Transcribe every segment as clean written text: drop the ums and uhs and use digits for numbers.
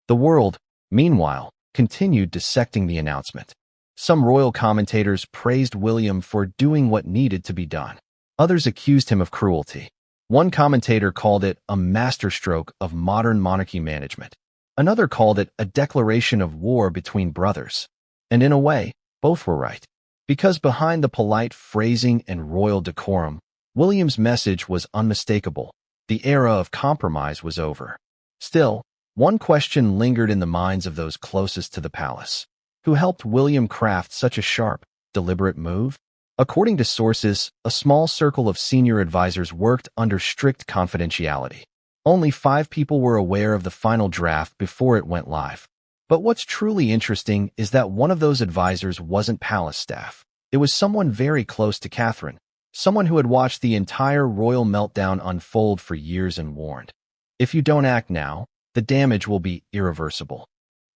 The world, meanwhile, continued dissecting the announcement. Some royal commentators praised William for doing what needed to be done. Others accused him of cruelty. One commentator called it a masterstroke of modern monarchy management. Another called it a declaration of war between brothers. And in a way, both were right. Because behind the polite phrasing and royal decorum, William's message was unmistakable. The era of compromise was over. Still, one question lingered in the minds of those closest to the palace. Who helped William craft such a sharp, deliberate move? According to sources, a small circle of senior advisors worked under strict confidentiality. Only 5 people were aware of the final draft before it went live. But what's truly interesting is that one of those advisors wasn't palace staff. It was someone very close to Catherine, someone who had watched the entire royal meltdown unfold for years and warned, if you don't act now, the damage will be irreversible.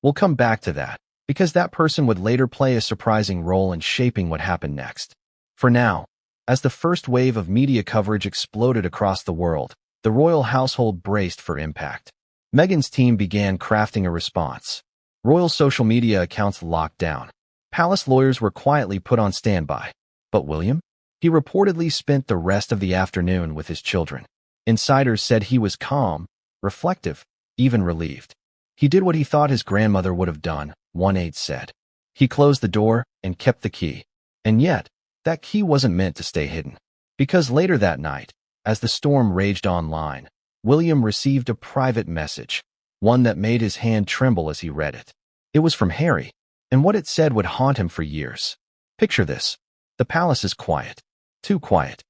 We'll come back to that, because that person would later play a surprising role in shaping what happened next. For now, as the first wave of media coverage exploded across the world, the royal household braced for impact. Meghan's team began crafting a response. Royal social media accounts locked down. Palace lawyers were quietly put on standby. But William? He reportedly spent the rest of the afternoon with his children. Insiders said he was calm, reflective, even relieved. He did what he thought his grandmother would have done, one aide said. He closed the door and kept the key. And yet, that key wasn't meant to stay hidden. Because later that night, as the storm raged online, William received a private message, one that made his hand tremble as he read it. It was from Harry, and what it said would haunt him for years. Picture this. The palace is quiet. Too quiet.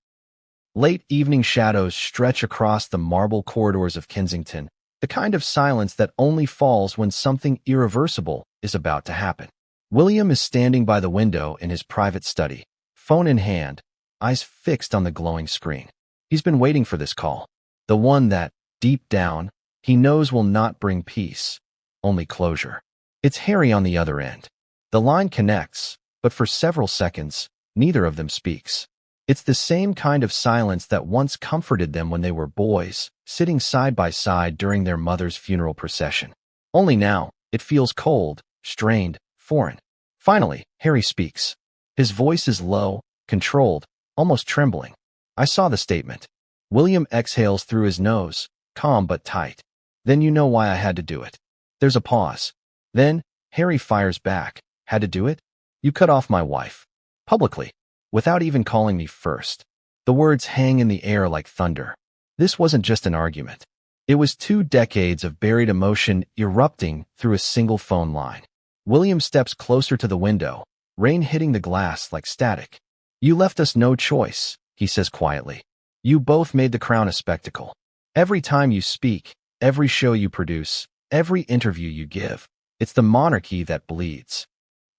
Late evening shadows stretch across the marble corridors of Kensington, the kind of silence that only falls when something irreversible is about to happen. William is standing by the window in his private study, phone in hand, eyes fixed on the glowing screen. He's been waiting for this call, the one that, deep down, he knows will not bring peace, only closure. It's Harry on the other end. The line connects, but for several seconds, neither of them speaks. It's the same kind of silence that once comforted them when they were boys, sitting side by side during their mother's funeral procession. Only now, it feels cold, strained, foreign. Finally, Harry speaks. His voice is low, controlled, almost trembling. I saw the statement. William exhales through his nose, calm but tight. Then you know why I had to do it. There's a pause. Then, Harry fires back. Had to do it? You cut off my wife. Publicly. Without even calling me first. The words hang in the air like thunder. This wasn't just an argument. It was 2 decades of buried emotion erupting through a single phone line. William steps closer to the window, rain hitting the glass like static. You left us no choice, he says quietly. You both made the crown a spectacle. Every time you speak, every show you produce, every interview you give, it's the monarchy that bleeds.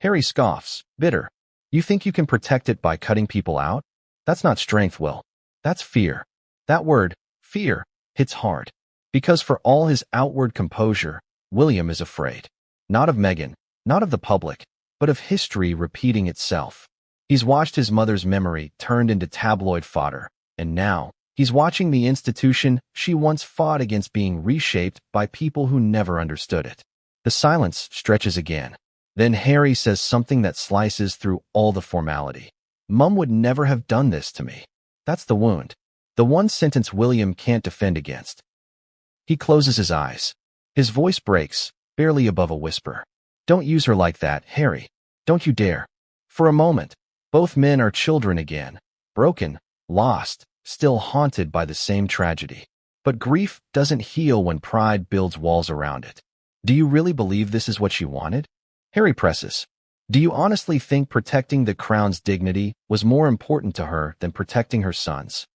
Harry scoffs, bitter. You think you can protect it by cutting people out? That's not strength, Will. That's fear. That word, fear, hits hard. Because for all his outward composure, William is afraid. Not of Meghan, not of the public, but of history repeating itself. He's watched his mother's memory turned into tabloid fodder, and now, he's watching the institution she once fought against being reshaped by people who never understood it. The silence stretches again. Then Harry says something that slices through all the formality. Mum would never have done this to me. That's the wound. The one sentence William can't defend against. He closes his eyes. His voice breaks, barely above a whisper. Don't use her like that, Harry. Don't you dare. For a moment, both men are children again. Broken, lost, still haunted by the same tragedy. But grief doesn't heal when pride builds walls around it. Do you really believe this is what she wanted? Harry presses. Do you honestly think protecting the crown's dignity was more important to her than protecting her sons?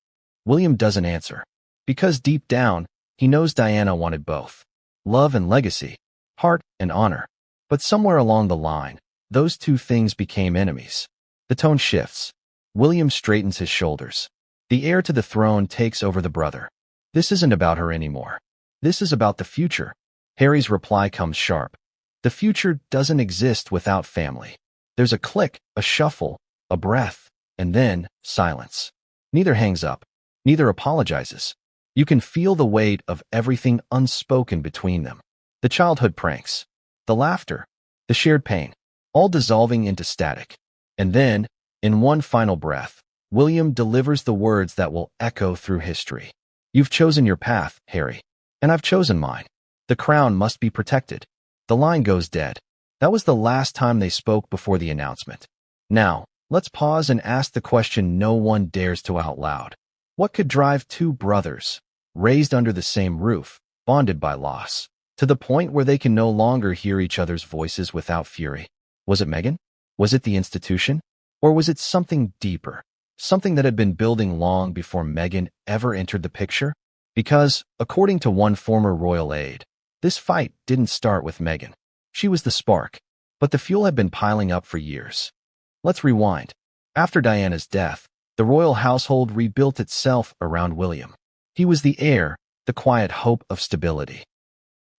William doesn't answer. Because deep down, he knows Diana wanted both. Love and legacy. Heart and honor. But somewhere along the line, those 2 things became enemies. The tone shifts. William straightens his shoulders. The heir to the throne takes over the brother. This isn't about her anymore. This is about the future. Harry's reply comes sharp. The future doesn't exist without family. There's a click, a shuffle, a breath, and then silence. Neither hangs up. Neither apologizes. You can feel the weight of everything unspoken between them. The childhood pranks, the laughter, the shared pain, all dissolving into static. And then, in one final breath, William delivers the words that will echo through history. You've chosen your path, Harry, and I've chosen mine. The crown must be protected. The line goes dead. That was the last time they spoke before the announcement. Now, let's pause and ask the question no one dares to out loud. What could drive two brothers, raised under the same roof, bonded by loss, to the point where they can no longer hear each other's voices without fury? Was it Meghan? Was it the institution? Or was it something deeper? Something that had been building long before Meghan ever entered the picture? Because, according to one former royal aide, this fight didn't start with Meghan. She was the spark, but the fuel had been piling up for years. Let's rewind. After Diana's death, the royal household rebuilt itself around William. He was the heir, the quiet hope of stability.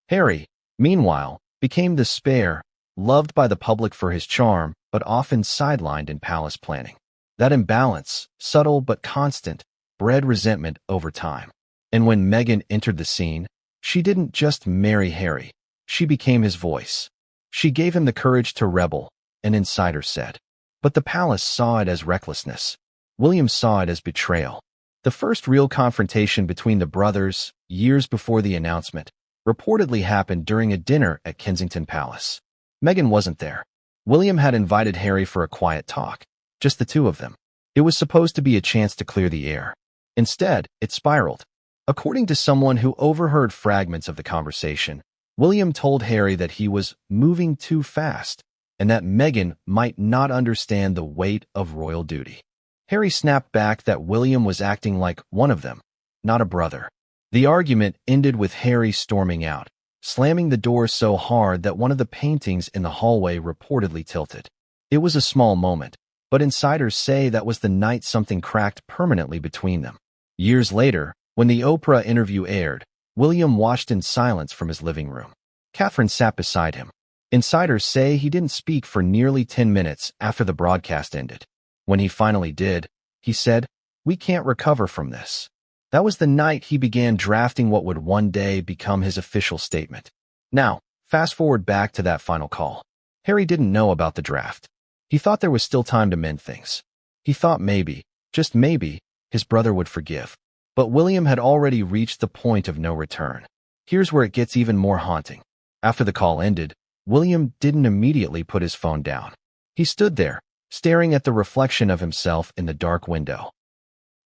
Harry, meanwhile, became the spare, loved by the public for his charm, but often sidelined in palace planning. That imbalance, subtle but constant, bred resentment over time. And when Meghan entered the scene, she didn't just marry Harry. She became his voice. She gave him the courage to rebel, an insider said. But the palace saw it as recklessness. William saw it as betrayal. The first real confrontation between the brothers, years before the announcement, reportedly happened during a dinner at Kensington Palace. Meghan wasn't there. William had invited Harry for a quiet talk, just the two of them. It was supposed to be a chance to clear the air. Instead, it spiraled. According to someone who overheard fragments of the conversation, William told Harry that he was moving too fast and that Meghan might not understand the weight of royal duty. Harry snapped back that William was acting like one of them, not a brother. The argument ended with Harry storming out, slamming the door so hard that one of the paintings in the hallway reportedly tilted. It was a small moment, but insiders say that was the night something cracked permanently between them. Years later, when the Oprah interview aired, William watched in silence from his living room. Catherine sat beside him. Insiders say he didn't speak for nearly 10 minutes after the broadcast ended. When he finally did, he said, "We can't recover from this." That was the night he began drafting what would one day become his official statement. Now, fast forward back to that final call. Harry didn't know about the draft. He thought there was still time to mend things. He thought maybe, just maybe, his brother would forgive. But William had already reached the point of no return. Here's where it gets even more haunting. After the call ended, William didn't immediately put his phone down. He stood there, staring at the reflection of himself in the dark window.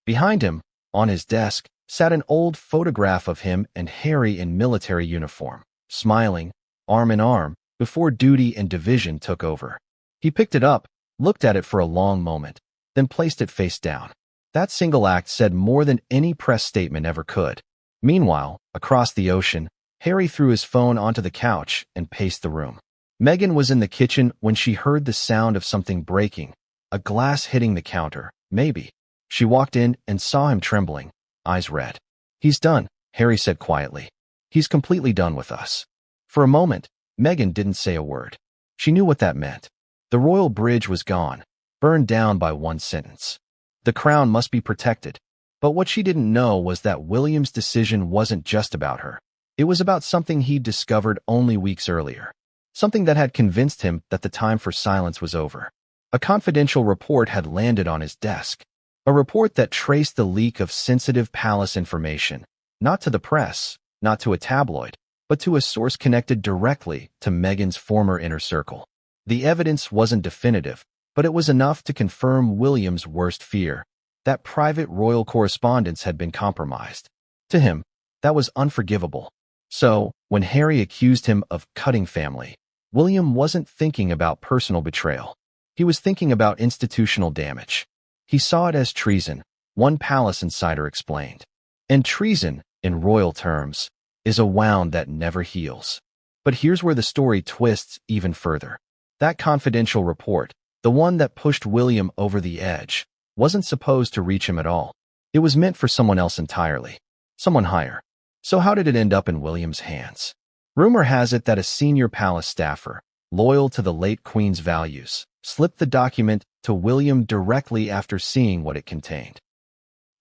Behind him, on his desk, sat an old photograph of him and Harry in military uniform, smiling, arm in arm, before duty and division took over. He picked it up, looked at it for a long moment, then placed it face down. That single act said more than any press statement ever could. Meanwhile, across the ocean, Harry threw his phone onto the couch and paced the room. Meghan was in the kitchen when she heard the sound of something breaking, a glass hitting the counter, maybe. She walked in and saw him trembling, eyes red. "He's done," Harry said quietly. "He's completely done with us." For a moment, Meghan didn't say a word. She knew what that meant. The royal bridge was gone, burned down by one sentence. The crown must be protected. But what she didn't know was that William's decision wasn't just about her. It was about something he'd discovered only weeks earlier. Something that had convinced him that the time for silence was over. A confidential report had landed on his desk. A report that traced the leak of sensitive palace information, not to the press, not to a tabloid, but to a source connected directly to Meghan's former inner circle. The evidence wasn't definitive, but it was enough to confirm William's worst fear, that private royal correspondence had been compromised. To him, that was unforgivable. So, when Harry accused him of cutting family, William wasn't thinking about personal betrayal. He was thinking about institutional damage. He saw it as treason, one palace insider explained. And treason, in royal terms, is a wound that never heals. But here's where the story twists even further. That confidential report, the one that pushed William over the edge, wasn't supposed to reach him at all. It was meant for someone else entirely. Someone higher. So how did it end up in William's hands? Rumor has it that a senior palace staffer, loyal to the late Queen's values, slipped the document to William directly after seeing what it contained.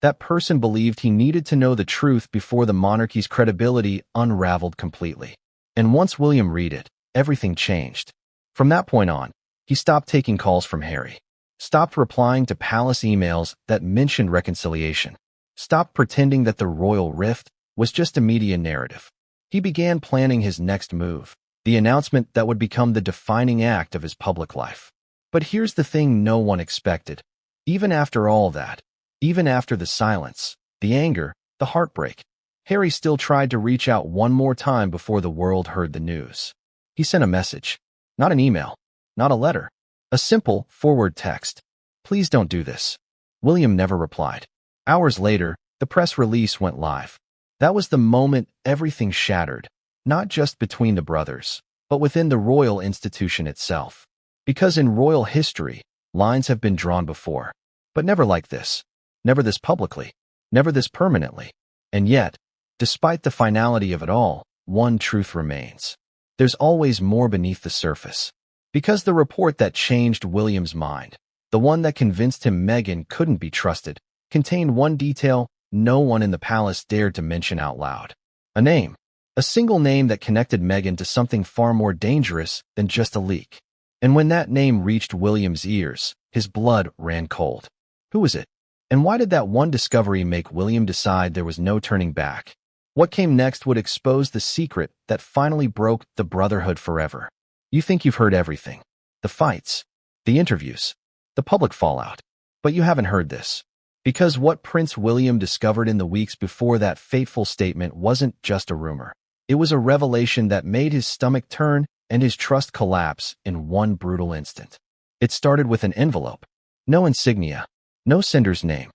That person believed he needed to know the truth before the monarchy's credibility unraveled completely. And once William read it, everything changed. From that point on, he stopped taking calls from Harry, stopped replying to palace emails that mentioned reconciliation, stopped pretending that the royal rift was just a media narrative. He began planning his next move, the announcement that would become the defining act of his public life. But here's the thing no one expected. Even after all that, even after the silence, the anger, the heartbreak, Harry still tried to reach out one more time before the world heard the news. He sent a message, not an email, not a letter, a simple forward text. "Please don't do this." William never replied. Hours later, the press release went live. That was the moment everything shattered, not just between the brothers, but within the royal institution itself. Because in royal history, lines have been drawn before, but never like this, never this publicly, never this permanently. And yet, despite the finality of it all, one truth remains. There's always more beneath the surface. Because the report that changed William's mind, the one that convinced him Meghan couldn't be trusted, contained one detail no one in the palace dared to mention out loud. A name. A single name that connected Meghan to something far more dangerous than just a leak. And when that name reached William's ears, his blood ran cold. Who was it? And why did that one discovery make William decide there was no turning back? What came next would expose the secret that finally broke the brotherhood forever. You think you've heard everything. The fights, the interviews, the public fallout. But you haven't heard this. Because what Prince William discovered in the weeks before that fateful statement wasn't just a rumor. It was a revelation that made his stomach turn and his trust collapse in one brutal instant. It started with an envelope. No insignia, no sender's name.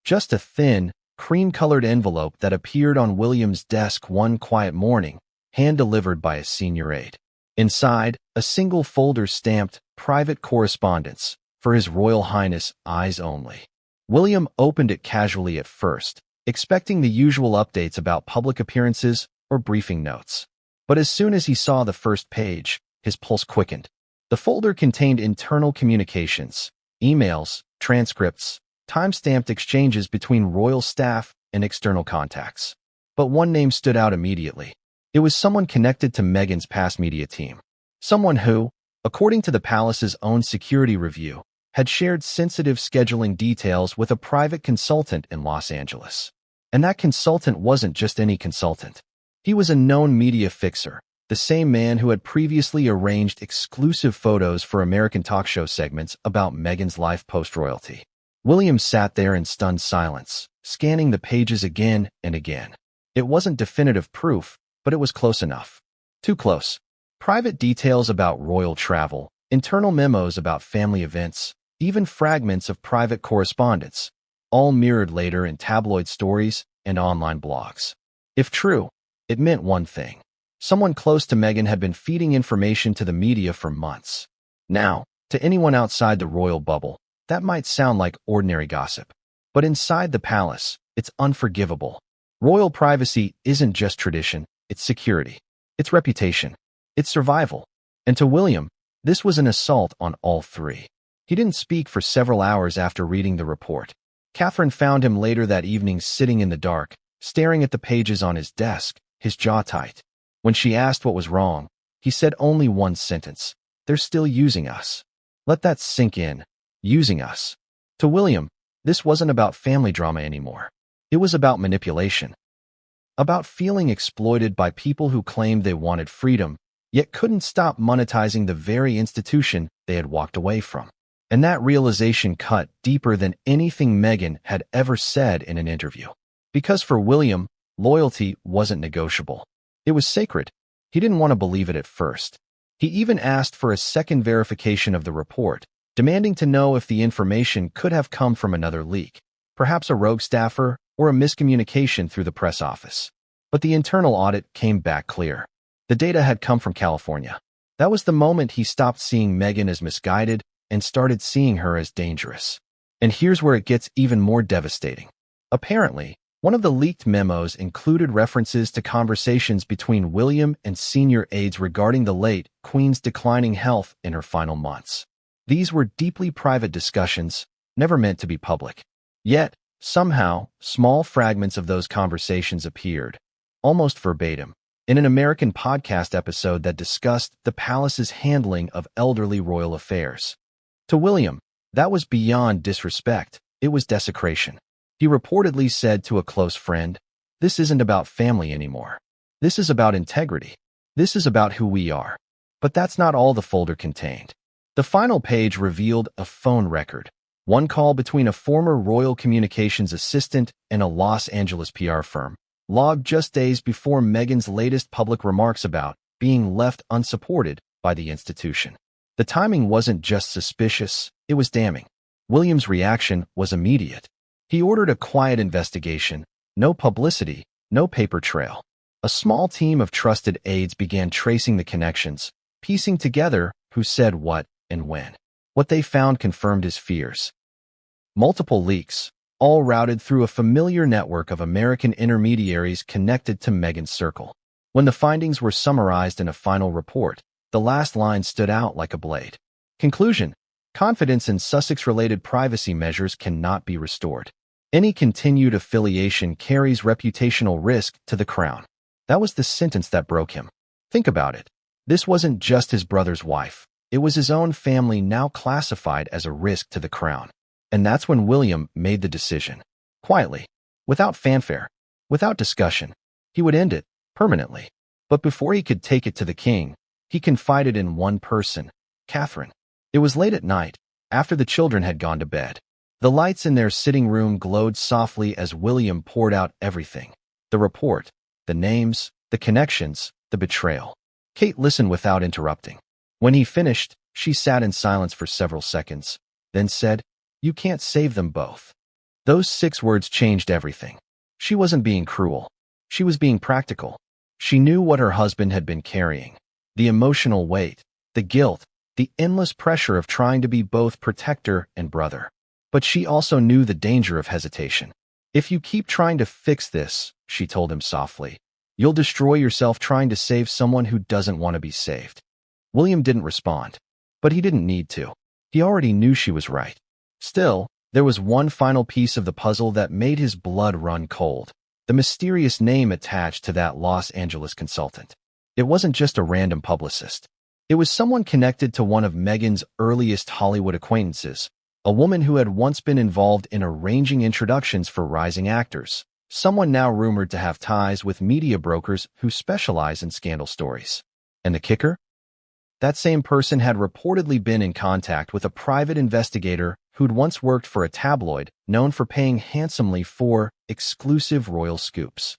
Just a thin, cream-colored envelope that appeared on William's desk one quiet morning, hand-delivered by a senior aide. Inside, a single folder stamped "Private Correspondence" for His Royal Highness' eyes only. William opened it casually at first, expecting the usual updates about public appearances or briefing notes. But as soon as he saw the first page, his pulse quickened. The folder contained internal communications, emails, transcripts, time-stamped exchanges between royal staff and external contacts. But one name stood out immediately. It was someone connected to Meghan's past media team. Someone who, according to the palace's own security review, had shared sensitive scheduling details with a private consultant in Los Angeles. And that consultant wasn't just any consultant. He was a known media fixer, the same man who had previously arranged exclusive photos for American talk show segments about Meghan's life post-royalty. William sat there in stunned silence, scanning the pages again and again. It wasn't definitive proof, but it was close enough. Too close. Private details about royal travel, internal memos about family events, even fragments of private correspondence, all mirrored later in tabloid stories and online blogs. If true, it meant one thing. Someone close to Meghan had been feeding information to the media for months. Now, to anyone outside the royal bubble, that might sound like ordinary gossip. But inside the palace, it's unforgivable. Royal privacy isn't just tradition, it's security. It's reputation. It's survival. And to William, this was an assault on all three. He didn't speak for several hours after reading the report. Catherine found him later that evening sitting in the dark, staring at the pages on his desk, his jaw tight. When she asked what was wrong, he said only one sentence: "They're still using us." Let that sink in. Using us. To William, this wasn't about family drama anymore. It was about manipulation. About feeling exploited by people who claimed they wanted freedom, yet couldn't stop monetizing the very institution they had walked away from. And that realization cut deeper than anything Meghan had ever said in an interview. Because for William, loyalty wasn't negotiable. It was sacred. He didn't want to believe it at first. He even asked for a second verification of the report, demanding to know if the information could have come from another leak, perhaps a rogue staffer or a miscommunication through the press office. But the internal audit came back clear. The data had come from California. That was the moment he stopped seeing Meghan as misguided and started seeing her as dangerous. And here's where it gets even more devastating. Apparently, one of the leaked memos included references to conversations between William and senior aides regarding the late Queen's declining health in her final months. These were deeply private discussions, never meant to be public. Yet, somehow, small fragments of those conversations appeared, almost verbatim, in an American podcast episode that discussed the palace's handling of elderly royal affairs. To William, that was beyond disrespect. It was desecration. He reportedly said to a close friend, "This isn't about family anymore. This is about integrity. This is about who we are." But that's not all the folder contained. The final page revealed a phone record, one call between a former royal communications assistant and a Los Angeles PR firm, logged just days before Meghan's latest public remarks about being left unsupported by the institution. The timing wasn't just suspicious, it was damning. William's reaction was immediate. He ordered a quiet investigation, no publicity, no paper trail. A small team of trusted aides began tracing the connections, piecing together who said what and when. What they found confirmed his fears. Multiple leaks, all routed through a familiar network of American intermediaries connected to Meghan's circle. When the findings were summarized in a final report, the last line stood out like a blade. Conclusion: confidence in Sussex-related privacy measures cannot be restored. Any continued affiliation carries reputational risk to the crown. That was the sentence that broke him. Think about it. This wasn't just his brother's wife. It was his own family now classified as a risk to the crown. And that's when William made the decision. Quietly, without fanfare, without discussion, he would end it permanently. But before he could take it to the king, he confided in one person, Catherine. It was late at night, after the children had gone to bed. The lights in their sitting room glowed softly as William poured out everything. The report, the names, the connections, the betrayal. Kate listened without interrupting. When he finished, she sat in silence for several seconds, then said, "You can't save them both." Those 6 words changed everything. She wasn't being cruel. She was being practical. She knew what her husband had been carrying. The emotional weight, the guilt, the endless pressure of trying to be both protector and brother. But she also knew the danger of hesitation. "If you keep trying to fix this," she told him softly, "you'll destroy yourself trying to save someone who doesn't want to be saved." William didn't respond, but he didn't need to. He already knew she was right. Still, there was one final piece of the puzzle that made his blood run cold. The mysterious name attached to that Los Angeles consultant. It wasn't just a random publicist. It was someone connected to one of Meghan's earliest Hollywood acquaintances, a woman who had once been involved in arranging introductions for rising actors, someone now rumored to have ties with media brokers who specialize in scandal stories. And the kicker? That same person had reportedly been in contact with a private investigator who'd once worked for a tabloid known for paying handsomely for exclusive royal scoops.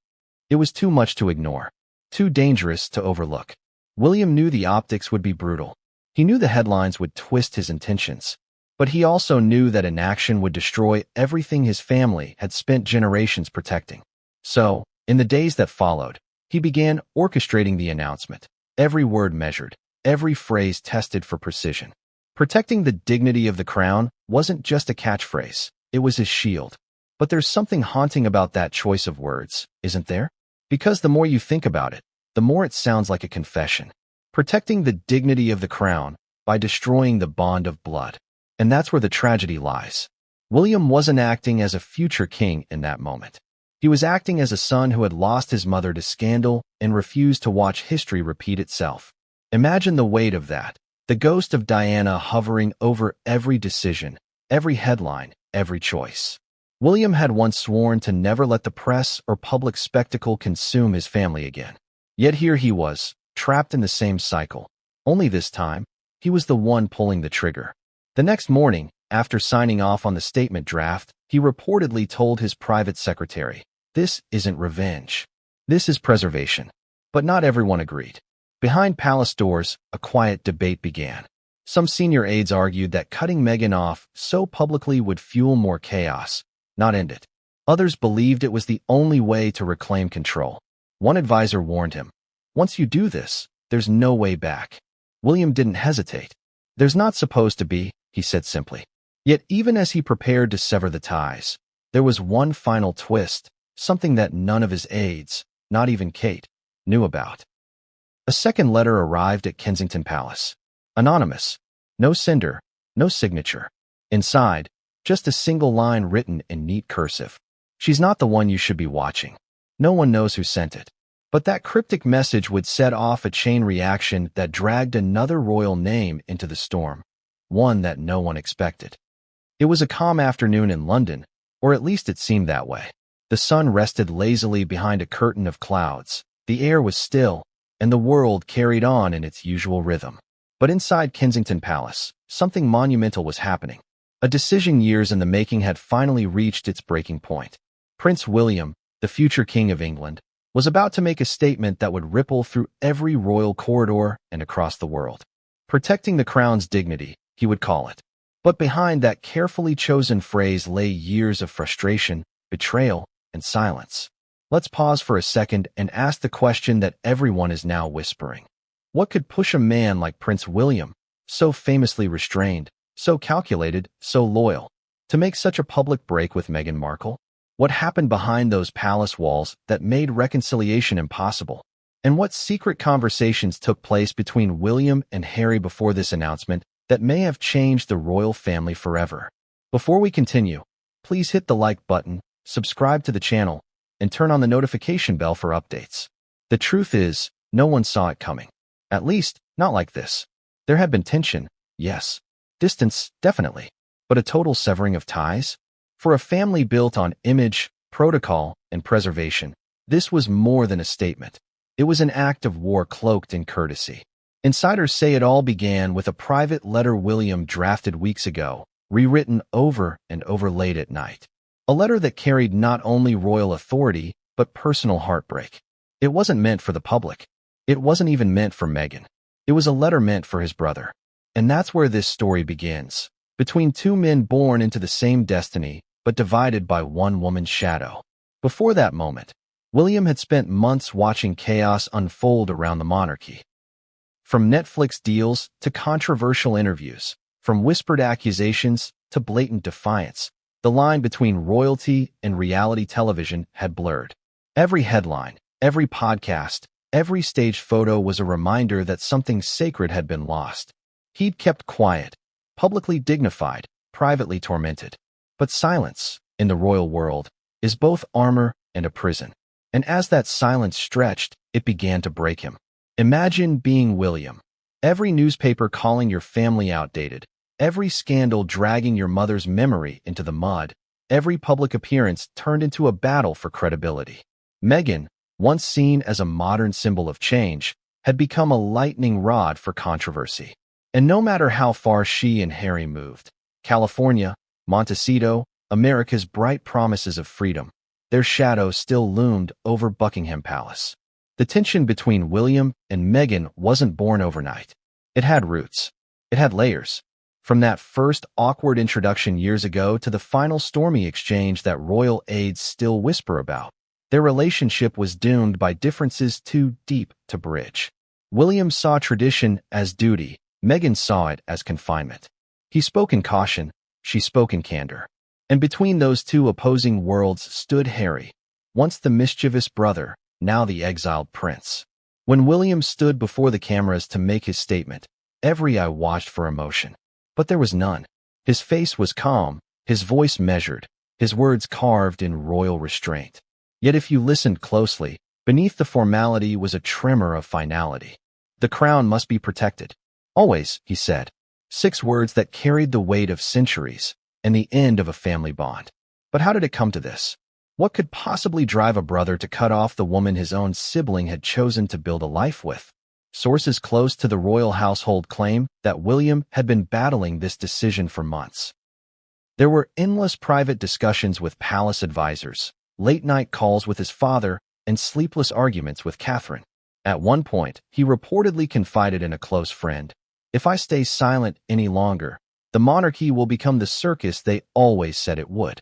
It was too much to ignore, too dangerous to overlook. William knew the optics would be brutal. He knew the headlines would twist his intentions. But he also knew that inaction would destroy everything his family had spent generations protecting. So, in the days that followed, he began orchestrating the announcement, every word measured, every phrase tested for precision. Protecting the dignity of the crown wasn't just a catchphrase, it was his shield. But there's something haunting about that choice of words, isn't there? Because the more you think about it, the more it sounds like a confession. Protecting the dignity of the crown by destroying the bond of blood. And that's where the tragedy lies. William wasn't acting as a future king in that moment. He was acting as a son who had lost his mother to scandal and refused to watch history repeat itself. Imagine the weight of that, the ghost of Diana hovering over every decision, every headline, every choice. William had once sworn to never let the press or public spectacle consume his family again. Yet here he was, trapped in the same cycle. Only this time, he was the one pulling the trigger. The next morning, after signing off on the statement draft, he reportedly told his private secretary, "This isn't revenge. This is preservation." But not everyone agreed. Behind palace doors, a quiet debate began. Some senior aides argued that cutting Meghan off so publicly would fuel more chaos, not end it. Others believed it was the only way to reclaim control. One advisor warned him, "Once you do this, there's no way back." William didn't hesitate. "There's not supposed to be," he said simply. Yet even as he prepared to sever the ties, there was one final twist, something that none of his aides, not even Kate, knew about. A second letter arrived at Kensington Palace. Anonymous. No sender, no signature. Inside, just a single line written in neat cursive. "She's not the one you should be watching. No one knows who sent it." But that cryptic message would set off a chain reaction that dragged another royal name into the storm, one that no one expected. It was a calm afternoon in London, or at least it seemed that way. The sun rested lazily behind a curtain of clouds, the air was still, and the world carried on in its usual rhythm. But inside Kensington Palace, something monumental was happening. A decision years in the making had finally reached its breaking point. Prince William, the future King of England, was about to make a statement that would ripple through every royal corridor and across the world. Protecting the crown's dignity, he would call it. But behind that carefully chosen phrase lay years of frustration, betrayal, and silence. Let's pause for a second and ask the question that everyone is now whispering. What could push a man like Prince William, so famously restrained, so calculated, so loyal, to make such a public break with Meghan Markle? What happened behind those palace walls that made reconciliation impossible? And what secret conversations took place between William and Harry before this announcement that may have changed the royal family forever? Before we continue, please hit the like button, subscribe to the channel, and turn on the notification bell for updates. The truth is, no one saw it coming. At least, not like this. There had been tension, yes. Distance, definitely. But a total severing of ties? For a family built on image, protocol, and preservation, this was more than a statement. It was an act of war cloaked in courtesy. Insiders say it all began with a private letter William drafted weeks ago, rewritten over and over late at night. A letter that carried not only royal authority, but personal heartbreak. It wasn't meant for the public. It wasn't even meant for Meghan. It was a letter meant for his brother. And that's where this story begins. Between two men born into the same destiny, but divided by one woman's shadow. Before that moment, William had spent months watching chaos unfold around the monarchy. From Netflix deals to controversial interviews, from whispered accusations to blatant defiance, the line between royalty and reality television had blurred. Every headline, every podcast, every staged photo was a reminder that something sacred had been lost. He'd kept quiet, publicly dignified, privately tormented. But silence, in the royal world, is both armor and a prison. And as that silence stretched, it began to break him. Imagine being William. Every newspaper calling your family outdated, every scandal dragging your mother's memory into the mud, every public appearance turned into a battle for credibility. Meghan, once seen as a modern symbol of change, had become a lightning rod for controversy. And no matter how far she and Harry moved, California, Montecito, America's bright promises of freedom, their shadow still loomed over Buckingham Palace. The tension between William and Meghan wasn't born overnight. It had roots. It had layers. From that first awkward introduction years ago to the final stormy exchange that royal aides still whisper about, their relationship was doomed by differences too deep to bridge. William saw tradition as duty, Meghan saw it as confinement. He spoke in caution, she spoke in candor. And between those two opposing worlds stood Harry, once the mischievous brother, now the exiled prince. When William stood before the cameras to make his statement, every eye watched for emotion. But there was none. His face was calm, his voice measured, his words carved in royal restraint. Yet if you listened closely, beneath the formality was a tremor of finality. The crown must be protected. Always, he said. 6 words that carried the weight of centuries and the end of a family bond. But how did it come to this? What could possibly drive a brother to cut off the woman his own sibling had chosen to build a life with? Sources close to the royal household claim that William had been battling this decision for months. There were endless private discussions with palace advisors, late-night calls with his father, and sleepless arguments with Catherine. At one point, he reportedly confided in a close friend, "If I stay silent any longer, the monarchy will become the circus they always said it would."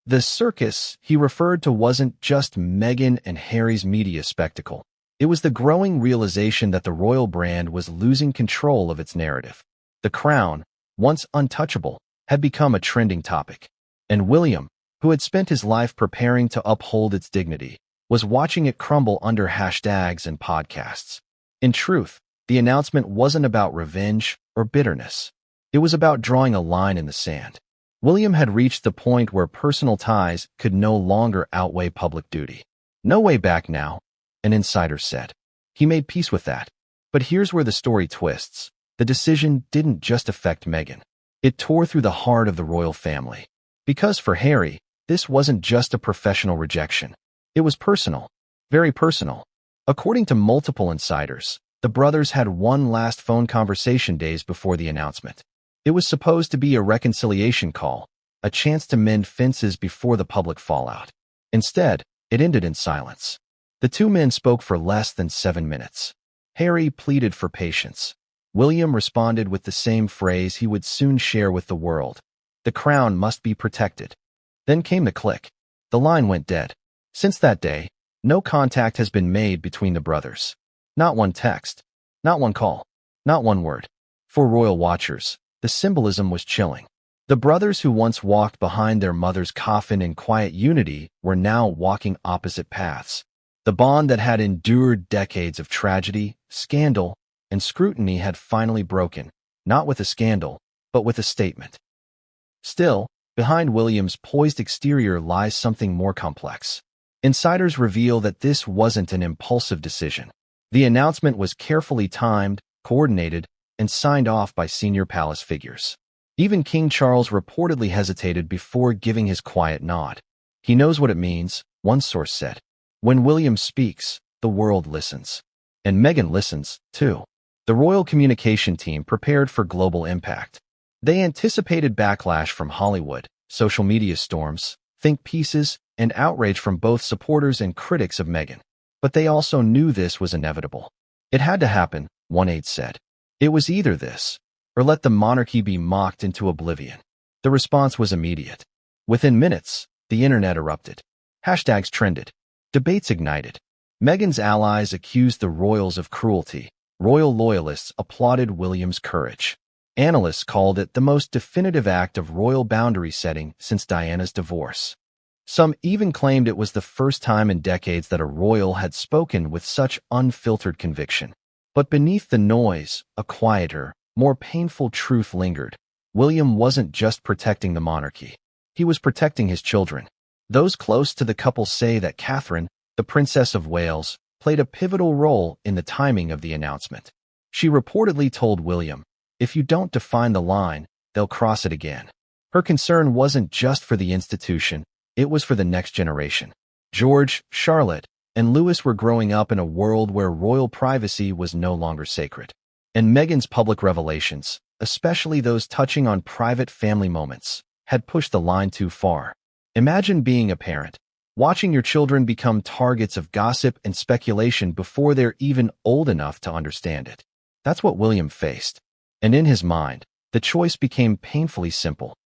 The circus he referred to wasn't just Meghan and Harry's media spectacle. It was the growing realization that the royal brand was losing control of its narrative. The crown, once untouchable, had become a trending topic. And William, who had spent his life preparing to uphold its dignity, was watching it crumble under hashtags and podcasts. In truth, the announcement wasn't about revenge or bitterness. It was about drawing a line in the sand. William had reached the point where personal ties could no longer outweigh public duty. No way back now. an insider said. He made peace with that. But here's where the story twists. The decision didn't just affect Meghan. It tore through the heart of the royal family. Because for Harry, this wasn't just a professional rejection. It was personal. Very personal. According to multiple insiders, the brothers had one last phone conversation days before the announcement. It was supposed to be a reconciliation call, a chance to mend fences before the public fallout. Instead, it ended in silence. The two men spoke for less than 7 minutes. Harry pleaded for patience. William responded with the same phrase he would soon share with the world. The crown must be protected. Then came the click. The line went dead. Since that day, no contact has been made between the brothers. Not one text. Not one call. Not one word. For royal watchers, the symbolism was chilling. The brothers who once walked behind their mother's coffin in quiet unity were now walking opposite paths. The bond that had endured decades of tragedy, scandal, and scrutiny had finally broken, not with a scandal, but with a statement. Still, behind William's poised exterior lies something more complex. Insiders reveal that this wasn't an impulsive decision. The announcement was carefully timed, coordinated, and signed off by senior palace figures. Even King Charles reportedly hesitated before giving his quiet nod. He knows what it means, one source said. When William speaks, the world listens. And Meghan listens, too. The royal communication team prepared for global impact. They anticipated backlash from Hollywood, social media storms, think pieces, and outrage from both supporters and critics of Meghan. But they also knew this was inevitable. It had to happen, one aide said. It was either this, or let the monarchy be mocked into oblivion. The response was immediate. Within minutes, the internet erupted. Hashtags trended. Debates ignited. Meghan's allies accused the royals of cruelty. Royal loyalists applauded William's courage. Analysts called it the most definitive act of royal boundary setting since Diana's divorce. Some even claimed it was the first time in decades that a royal had spoken with such unfiltered conviction. But beneath the noise, a quieter, more painful truth lingered. William wasn't just protecting the monarchy. He was protecting his children. Those close to the couple say that Catherine, the Princess of Wales, played a pivotal role in the timing of the announcement. She reportedly told William, "If you don't define the line, they'll cross it again." Her concern wasn't just for the institution, it was for the next generation. George, Charlotte, and Louis were growing up in a world where royal privacy was no longer sacred. And Meghan's public revelations, especially those touching on private family moments, had pushed the line too far. Imagine being a parent, watching your children become targets of gossip and speculation before they're even old enough to understand it. That's what William faced. And in his mind, the choice became painfully simple.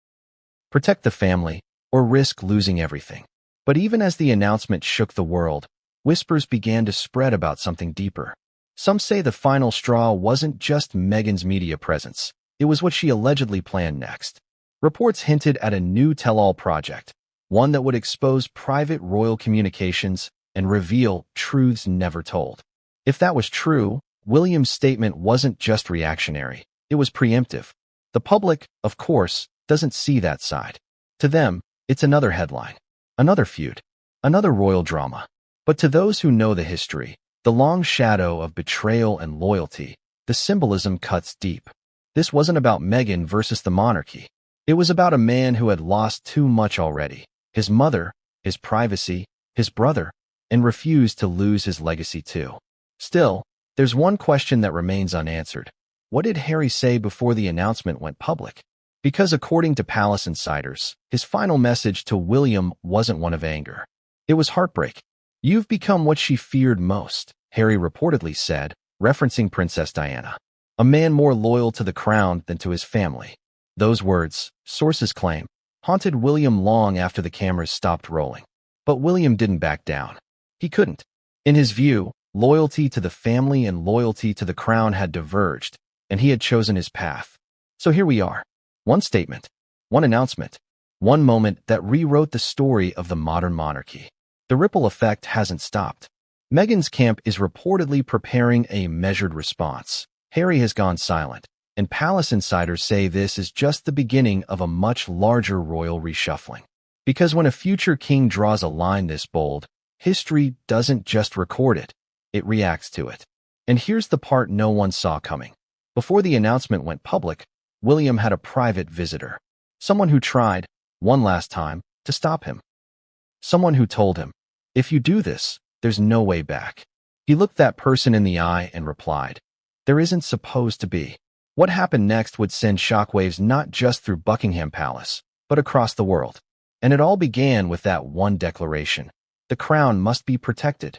Protect the family, or risk losing everything. But even as the announcement shook the world, whispers began to spread about something deeper. Some say the final straw wasn't just Meghan's media presence. It was what she allegedly planned next. Reports hinted at a new tell-all project, one that would expose private royal communications and reveal truths never told. If that was true, William's statement wasn't just reactionary. It was preemptive. The public, of course, doesn't see that side. To them, it's another headline, another feud, another royal drama. But to those who know the history, the long shadow of betrayal and loyalty, the symbolism cuts deep. This wasn't about Meghan versus the monarchy. It was about a man who had lost too much already. His mother, his privacy, his brother, and refused to lose his legacy too. Still, there's one question that remains unanswered. What did Harry say before the announcement went public? Because according to palace insiders, his final message to William wasn't one of anger. It was heartbreak. "You've become what she feared most," Harry reportedly said, referencing Princess Diana. "A man more loyal to the crown than to his family." Those words, sources claim, haunted William long after the cameras stopped rolling. But William didn't back down. He couldn't. In his view, loyalty to the family and loyalty to the crown had diverged, and he had chosen his path. So here we are. One statement, one announcement, one moment that rewrote the story of the modern monarchy. The ripple effect hasn't stopped. Meghan's camp is reportedly preparing a measured response. Harry has gone silent, and palace insiders say this is just the beginning of a much larger royal reshuffling. Because when a future king draws a line this bold, history doesn't just record it, it reacts to it. And here's the part no one saw coming. Before the announcement went public, William had a private visitor. Someone who tried, one last time, to stop him. Someone who told him, "If you do this, there's no way back." He looked that person in the eye and replied, "There isn't supposed to be." What happened next would send shockwaves not just through Buckingham Palace, but across the world. And it all began with that one declaration: the crown must be protected.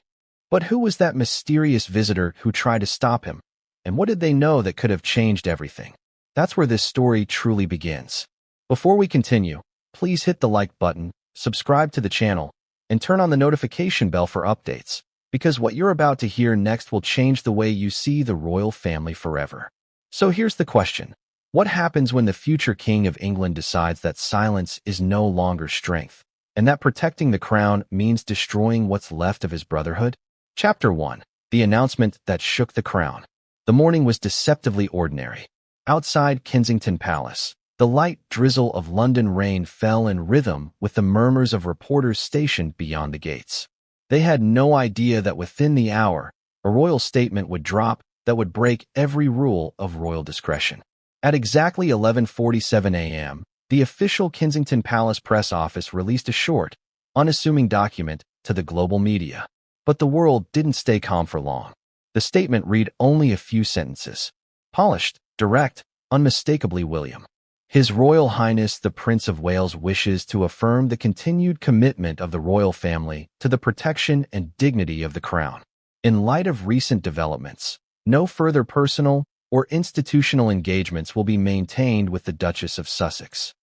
But who was that mysterious visitor who tried to stop him? And what did they know that could have changed everything? That's where this story truly begins. Before we continue, please hit the like button, subscribe to the channel, and turn on the notification bell for updates, because what you're about to hear next will change the way you see the royal family forever. So here's the question. What happens when the future King of England decides that silence is no longer strength, and that protecting the crown means destroying what's left of his brotherhood? Chapter 1. The announcement that shook the crown. The morning was deceptively ordinary. Outside Kensington Palace, the light drizzle of London rain fell in rhythm with the murmurs of reporters stationed beyond the gates. They had no idea that within the hour, a royal statement would drop that would break every rule of royal discretion. At exactly 11:47 a.m., the official Kensington Palace press office released a short, unassuming document to the global media. But the world didn't stay calm for long. The statement read only a few sentences. Polished, direct, unmistakably William. His Royal Highness the Prince of Wales wishes to affirm the continued commitment of the royal family to the protection and dignity of the crown. In light of recent developments, no further personal or institutional engagements will be maintained with the Duchess of Sussex.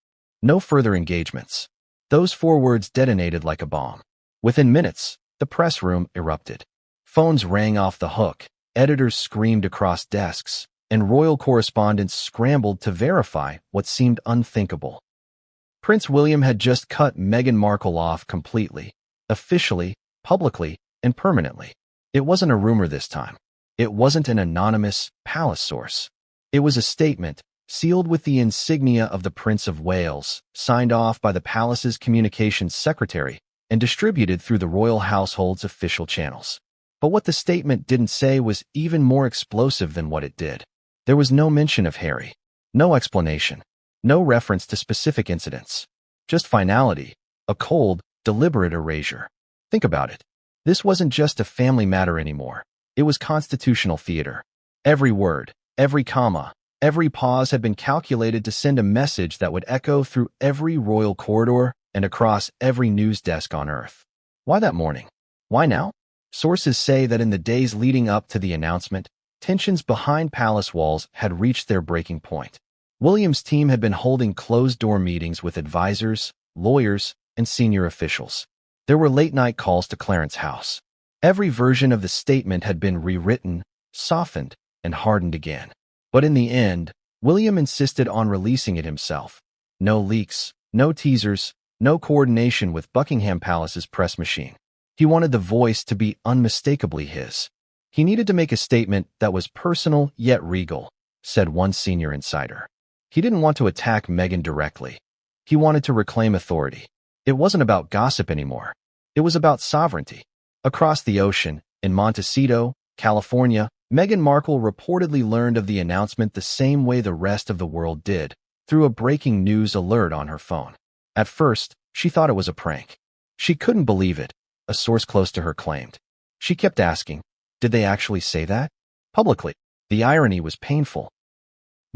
No further engagements. Those 4 words detonated like a bomb. Within minutes, the press room erupted. Phones rang off the hook, editors screamed across desks, and royal correspondents scrambled to verify what seemed unthinkable. Prince William had just cut Meghan Markle off completely, officially, publicly, and permanently. It wasn't a rumor this time. It wasn't an anonymous palace source. It was a statement, sealed with the insignia of the Prince of Wales, signed off by the palace's communications secretary, and distributed through the royal household's official channels. But what the statement didn't say was even more explosive than what it did. There was no mention of Harry, no explanation, no reference to specific incidents. Just finality, a cold, deliberate erasure. Think about it. This wasn't just a family matter anymore. It was constitutional theater. Every word, every comma, every pause had been calculated to send a message that would echo through every royal corridor and across every news desk on Earth. Why that morning? Why now? Sources say that in the days leading up to the announcement, tensions behind palace walls had reached their breaking point. William's team had been holding closed-door meetings with advisors, lawyers, and senior officials. There were late-night calls to Clarence House. Every version of the statement had been rewritten, softened, and hardened again. But in the end, William insisted on releasing it himself. No leaks, no teasers, no coordination with Buckingham Palace's press machine. He wanted the voice to be unmistakably his. He needed to make a statement that was personal yet regal, said one senior insider. He didn't want to attack Meghan directly. He wanted to reclaim authority. It wasn't about gossip anymore. It was about sovereignty. Across the ocean, in Montecito, California, Meghan Markle reportedly learned of the announcement the same way the rest of the world did, through a breaking news alert on her phone. At first, she thought it was a prank. She couldn't believe it, a source close to her claimed. She kept asking, did they actually say that? Publicly. The irony was painful.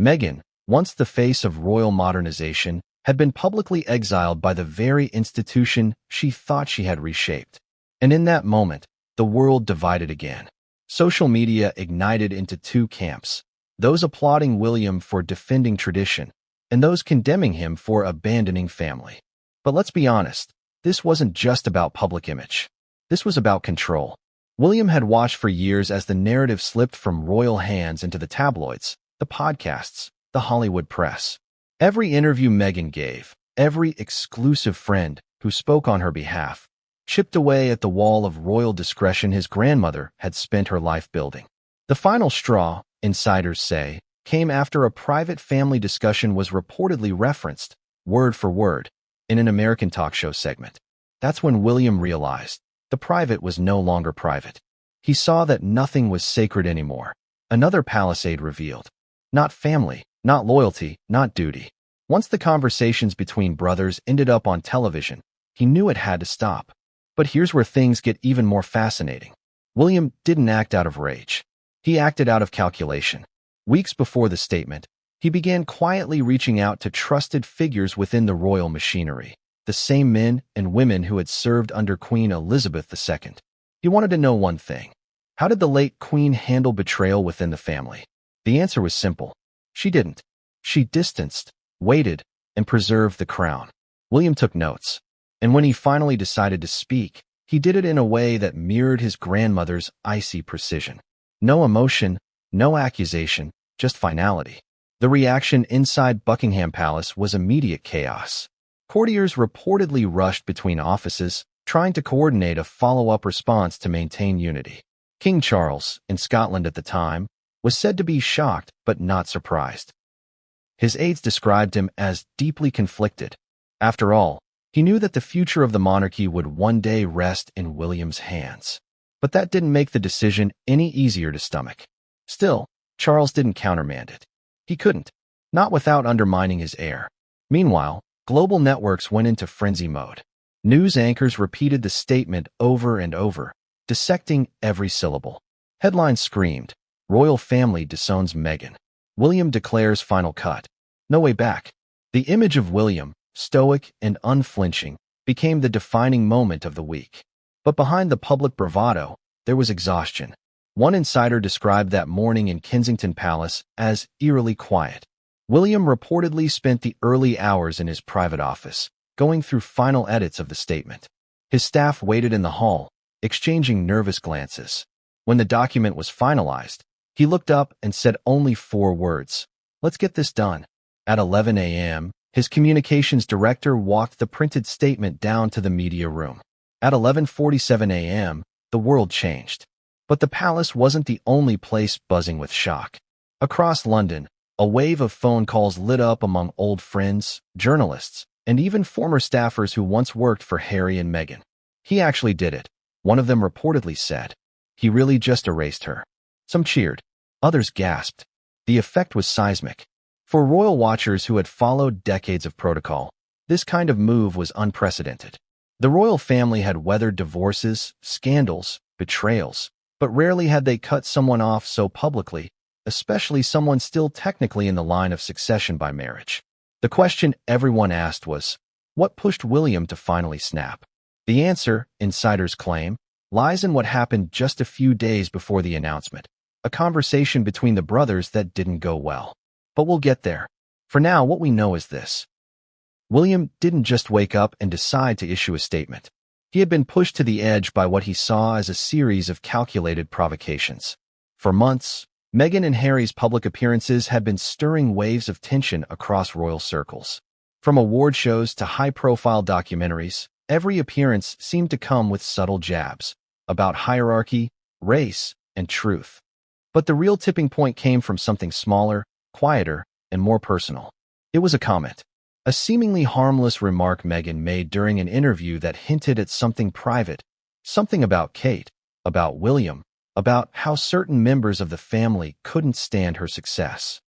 Meghan, once the face of royal modernization, had been publicly exiled by the very institution she thought she had reshaped. And in that moment, the world divided again. Social media ignited into 2 camps, those applauding William for defending tradition, and those condemning him for abandoning family. But let's be honest, this wasn't just about public image. This was about control. William had watched for years as the narrative slipped from royal hands into the tabloids, the podcasts, the Hollywood press. Every interview Meghan gave, every exclusive friend who spoke on her behalf, chipped away at the wall of royal discretion his grandmother had spent her life building. The final straw, insiders say, came after a private family discussion was reportedly referenced, word for word, in an American talk show segment. That's when William realized the private was no longer private. He saw that nothing was sacred anymore. Another palisade revealed. Not family, not loyalty, not duty. Once the conversations between brothers ended up on television, he knew it had to stop. But here's where things get even more fascinating. William didn't act out of rage. He acted out of calculation. Weeks before the statement, he began quietly reaching out to trusted figures within the royal machinery, the same men and women who had served under Queen Elizabeth II. He wanted to know one thing. How did the late Queen handle betrayal within the family? The answer was simple. She didn't. She distanced, waited, and preserved the crown. William took notes. And when he finally decided to speak, he did it in a way that mirrored his grandmother's icy precision. No emotion, no accusation, just finality. The reaction inside Buckingham Palace was immediate chaos. Courtiers reportedly rushed between offices, trying to coordinate a follow-up response to maintain unity. King Charles, in Scotland at the time, was said to be shocked but not surprised. His aides described him as deeply conflicted. After all, he knew that the future of the monarchy would one day rest in William's hands. But that didn't make the decision any easier to stomach. Still, Charles didn't countermand it. He couldn't, not without undermining his heir. Meanwhile, global networks went into frenzy mode. News anchors repeated the statement over and over, dissecting every syllable. Headlines screamed, "Royal family disowns Meghan. William declares final cut. No way back." The image of William, stoic and unflinching, became the defining moment of the week. But behind the public bravado, there was exhaustion. One insider described that morning in Kensington Palace as eerily quiet. William reportedly spent the early hours in his private office, going through final edits of the statement. His staff waited in the hall, exchanging nervous glances. When the document was finalized, he looked up and said only 4 words, "Let's get this done." At 11 a.m., his communications director walked the printed statement down to the media room. At 11:47 a.m., the world changed. But the palace wasn't the only place buzzing with shock. Across London, a wave of phone calls lit up among old friends, journalists, and even former staffers who once worked for Harry and Meghan. "He actually did it," one of them reportedly said. "He really just erased her." Some cheered. Others gasped. The effect was seismic. For royal watchers who had followed decades of protocol, this kind of move was unprecedented. The royal family had weathered divorces, scandals, betrayals, but rarely had they cut someone off so publicly, especially someone still technically in the line of succession by marriage. The question everyone asked was, what pushed William to finally snap? The answer, insiders claim, lies in what happened just a few days before the announcement, a conversation between the brothers that didn't go well. But we'll get there. For now, what we know is this. William didn't just wake up and decide to issue a statement. He had been pushed to the edge by what he saw as a series of calculated provocations. For months, Meghan and Harry's public appearances had been stirring waves of tension across royal circles. From award shows to high-profile documentaries, every appearance seemed to come with subtle jabs about hierarchy, race, and truth. But the real tipping point came from something smaller, quieter, and more personal. It was a comment. A seemingly harmless remark Meghan made during an interview that hinted at something private, something about Kate, about William, about how certain members of the family couldn't stand her success.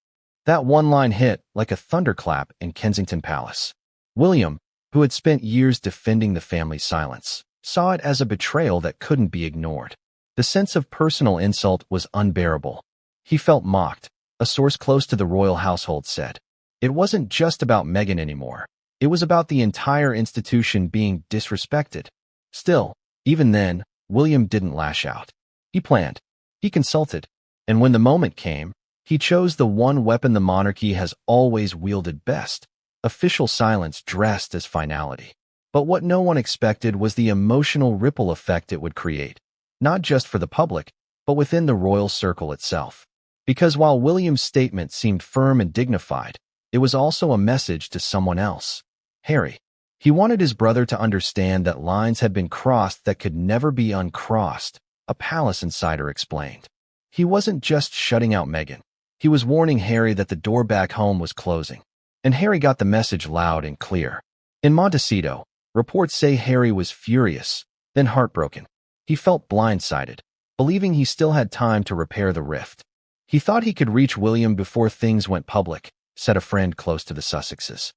That one line hit like a thunderclap in Kensington Palace. William, who had spent years defending the family's silence, saw it as a betrayal that couldn't be ignored. The sense of personal insult was unbearable. He felt mocked, a source close to the royal household said. It wasn't just about Meghan anymore. It was about the entire institution being disrespected. Still, even then, William didn't lash out. He planned. He consulted. And when the moment came, he chose the one weapon the monarchy has always wielded best, official silence dressed as finality. But what no one expected was the emotional ripple effect it would create, not just for the public, but within the royal circle itself. Because while William's statement seemed firm and dignified, it was also a message to someone else, Harry. He wanted his brother to understand that lines had been crossed that could never be uncrossed, a palace insider explained. He wasn't just shutting out Meghan. He was warning Harry that the door back home was closing. And Harry got the message loud and clear. In Montecito, reports say Harry was furious, then heartbroken. He felt blindsided. believing he still had time to repair the rift. He thought he could reach William before things went public, said a friend close to the Sussexes.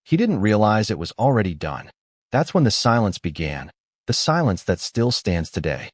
He didn't realize it was already done. That's when the silence began, the silence that still stands today.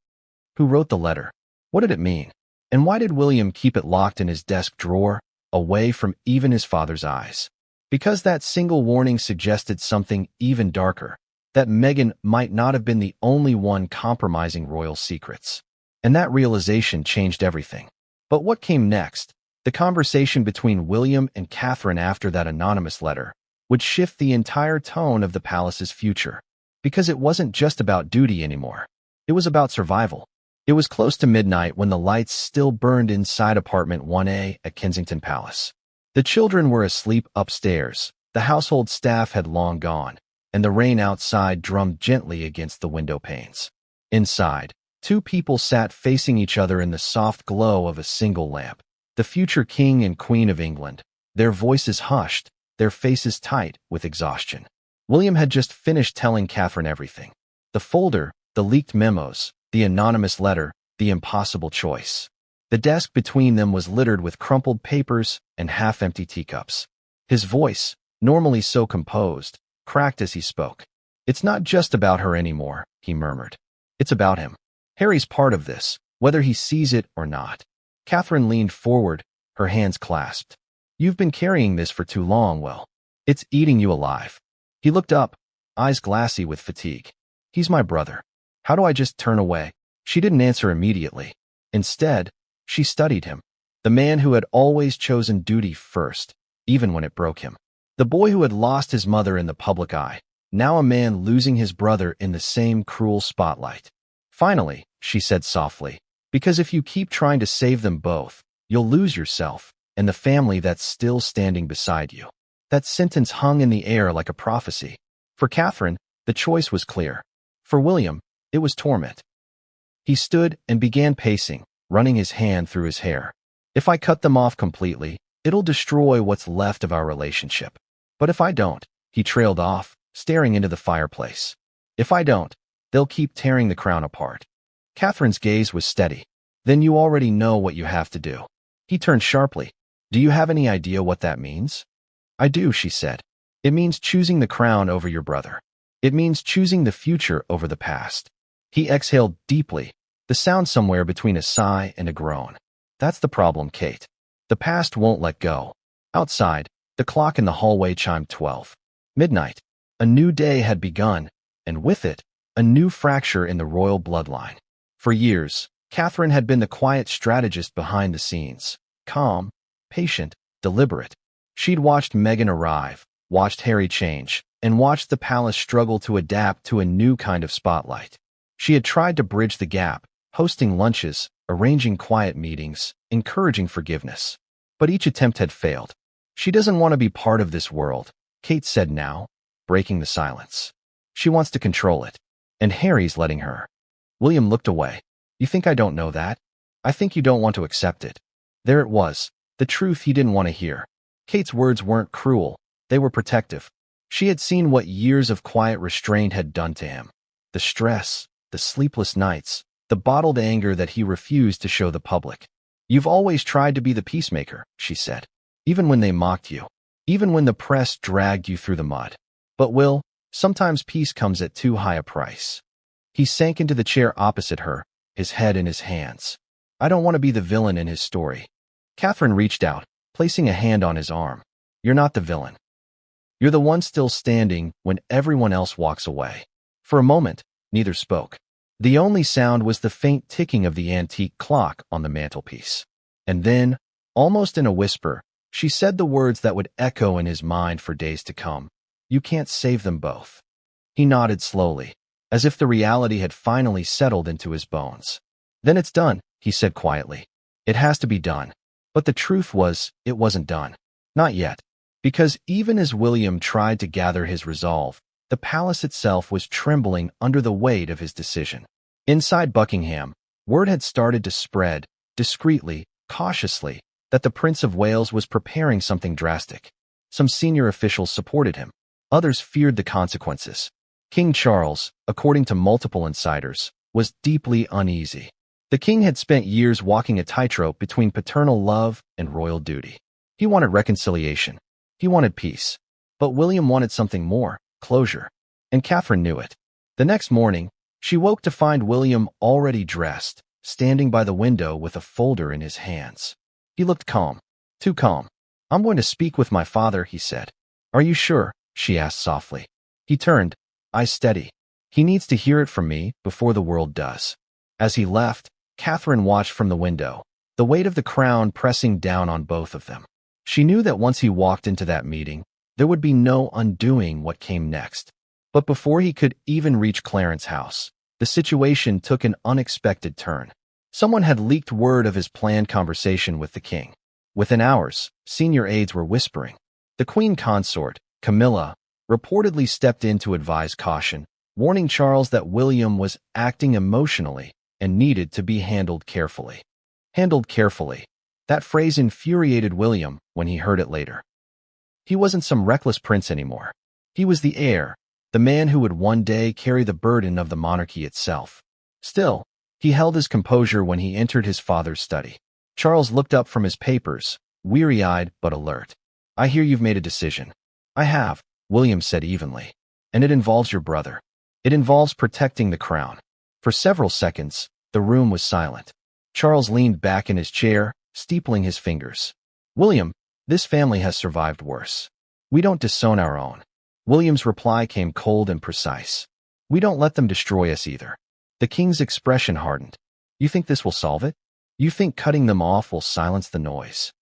Who wrote the letter? What did it mean? And why did William keep it locked in his desk drawer, away from even his father's eyes? Because that single warning suggested something even darker, that Meghan might not have been the only one compromising royal secrets. And that realization changed everything. But what came next? The conversation between William and Catherine after that anonymous letter would shift the entire tone of the palace's future. Because it wasn't just about duty anymore. It was about survival. It was close to midnight when the lights still burned inside apartment 1A at Kensington Palace. The children were asleep upstairs, the household staff had long gone, and the rain outside drummed gently against the window panes. Inside, two people sat facing each other in the soft glow of a single lamp. The future King and Queen of England, their voices hushed, their faces tight with exhaustion. William had just finished telling Catherine everything. The folder, the leaked memos, the anonymous letter, the impossible choice. The desk between them was littered with crumpled papers and half-empty teacups. His voice, normally so composed, cracked as he spoke. "It's not just about her anymore," he murmured. "It's about him. Harry's part of this, whether he sees it or not." Catherine leaned forward, her hands clasped. "You've been carrying this for too long, Will. It's eating you alive." He looked up, eyes glassy with fatigue. "He's my brother. How do I just turn away?" She didn't answer immediately. Instead, she studied him. The man who had always chosen duty first, even when it broke him. The boy who had lost his mother in the public eye, now a man losing his brother in the same cruel spotlight. "Finally," she said softly, "because if you keep trying to save them both, you'll lose yourself and the family that's still standing beside you." That sentence hung in the air like a prophecy. For Catherine, the choice was clear. For William, it was torment. He stood and began pacing, running his hand through his hair. "If I cut them off completely, it'll destroy what's left of our relationship. But if I don't," he trailed off, staring into the fireplace. "If I don't, they'll keep tearing the crown apart." Catherine's gaze was steady. "Then you already know what you have to do." He turned sharply. "Do you have any idea what that means?" "I do," she said. "It means choosing the crown over your brother. It means choosing the future over the past." He exhaled deeply, the sound somewhere between a sigh and a groan. "That's the problem, Kate. The past won't let go." Outside, the clock in the hallway chimed 12. Midnight. A new day had begun, and with it, a new fracture in the royal bloodline. For years, Catherine had been the quiet strategist behind the scenes, calm, patient, deliberate. She'd watched Meghan arrive, watched Harry change, and watched the palace struggle to adapt to a new kind of spotlight. She had tried to bridge the gap, hosting lunches, arranging quiet meetings, encouraging forgiveness. But each attempt had failed. "She doesn't want to be part of this world," Kate said now, breaking the silence. "She wants to control it. And Harry's letting her." William looked away. "You think I don't know that? I think you don't want to accept it." There it was, the truth he didn't want to hear. Kate's words weren't cruel, they were protective. She had seen what years of quiet restraint had done to him. The stress, the sleepless nights, the bottled anger that he refused to show the public. "You've always tried to be the peacemaker," she said. "Even when they mocked you. Even when the press dragged you through the mud. But Will, sometimes peace comes at too high a price." He sank into the chair opposite her, his head in his hands. "I don't want to be the villain in his story." Catherine reached out, placing a hand on his arm. "You're not the villain. You're the one still standing when everyone else walks away." For a moment, neither spoke. The only sound was the faint ticking of the antique clock on the mantelpiece. And then, almost in a whisper, she said the words that would echo in his mind for days to come. "You can't save them both." He nodded slowly, as if the reality had finally settled into his bones. "Then it's done," he said quietly. "It has to be done." But the truth was, it wasn't done. Not yet. Because even as William tried to gather his resolve, the palace itself was trembling under the weight of his decision. Inside Buckingham, word had started to spread, discreetly, cautiously, that the Prince of Wales was preparing something drastic. Some senior officials supported him. Others feared the consequences. King Charles, according to multiple insiders, was deeply uneasy. The king had spent years walking a tightrope between paternal love and royal duty. He wanted reconciliation. He wanted peace. But William wanted something more, closure. And Catherine knew it. The next morning, she woke to find William already dressed, standing by the window with a folder in his hands. He looked calm. Too calm. "I'm going to speak with my father," he said. "Are you sure?" she asked softly. He turned, eyes steady. "He needs to hear it from me before the world does." As he left, Catherine watched from the window, the weight of the crown pressing down on both of them. She knew that once he walked into that meeting, there would be no undoing what came next. But before he could even reach Clarence's house, the situation took an unexpected turn. Someone had leaked word of his planned conversation with the king. Within hours, senior aides were whispering. The queen consort, Camilla, reportedly stepped in to advise caution, warning Charles that William was acting emotionally and needed to be handled carefully. Handled carefully. That phrase infuriated William when he heard it later. He wasn't some reckless prince anymore. He was the heir, the man who would one day carry the burden of the monarchy itself. Still, he held his composure when he entered his father's study. Charles looked up from his papers, weary-eyed but alert. "I hear you've made a decision." "I have," William said evenly. "And it involves your brother. It involves protecting the crown." For several seconds, the room was silent. Charles leaned back in his chair, steepling his fingers. "William, this family has survived worse. We don't disown our own." William's reply came cold and precise. "We don't let them destroy us either." The king's expression hardened. "You think this will solve it? You think cutting them off will silence the noise?"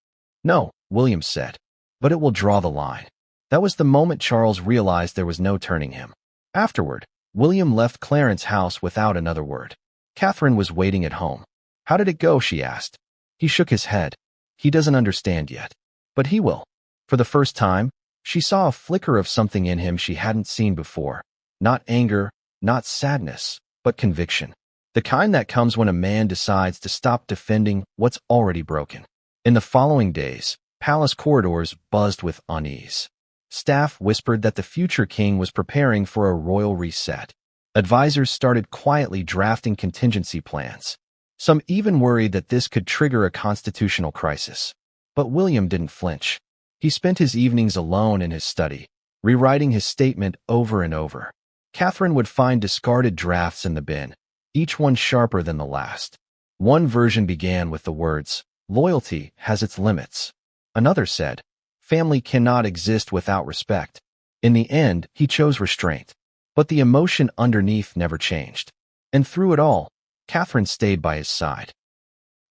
"No," William said, "but it will draw the line." That was the moment Charles realized there was no turning him. Afterward, William left Clarence's house without another word. Catherine was waiting at home. "How did it go?" she asked. He shook his head. "He doesn't understand yet. But he will." For the first time, she saw a flicker of something in him she hadn't seen before. Not anger, not sadness, but conviction. The kind that comes when a man decides to stop defending what's already broken. In the following days, palace corridors buzzed with unease. Staff whispered that the future king was preparing for a royal reset. Advisors started quietly drafting contingency plans. Some even worried that this could trigger a constitutional crisis. But William didn't flinch. He spent his evenings alone in his study, rewriting his statement over and over. Catherine would find discarded drafts in the bin, each one sharper than the last. One version began with the words, "Loyalty has its limits." Another said, "Family cannot exist without respect." In the end, he chose restraint. But the emotion underneath never changed. And through it all, Catherine stayed by his side.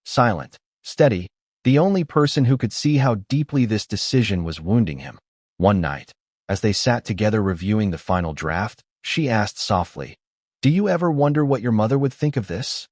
Silent, steady, the only person who could see how deeply this decision was wounding him. One night, as they sat together reviewing the final draft, she asked softly, "Do you ever wonder what your mother would think of this?"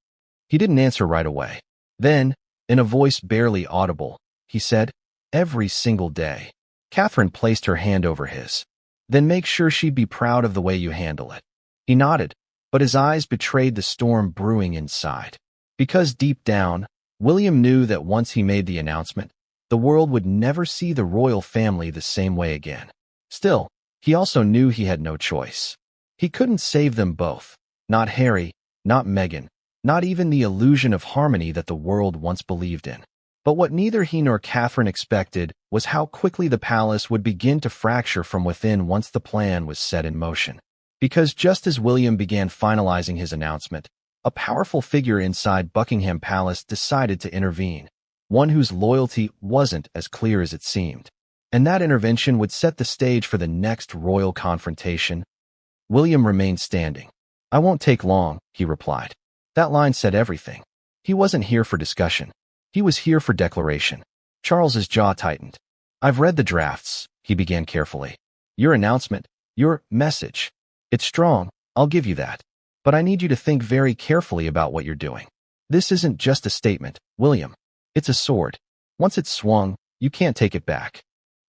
He didn't answer right away. Then, in a voice barely audible, he said, "Every single day." Catherine placed her hand over his. "Then make sure she'd be proud of the way you handle it." He nodded, but his eyes betrayed the storm brewing inside. Because deep down, William knew that once he made the announcement, the world would never see the royal family the same way again. Still, he also knew he had no choice. He couldn't save them both. Not Harry, not Meghan, not even the illusion of harmony that the world once believed in. But what neither he nor Catherine expected was how quickly the palace would begin to fracture from within once the plan was set in motion. Because just as William began finalizing his announcement, a powerful figure inside Buckingham Palace decided to intervene, one whose loyalty wasn't as clear as it seemed. And that intervention would set the stage for the next royal confrontation. William remained standing. "I won't take long," he replied. That line said everything. He wasn't here for discussion. He was here for declaration. Charles's jaw tightened. "I've read the drafts," he began carefully. "Your announcement, your message. It's strong, I'll give you that. But I need you to think very carefully about what you're doing. This isn't just a statement, William. It's a sword. Once it's swung, you can't take it back."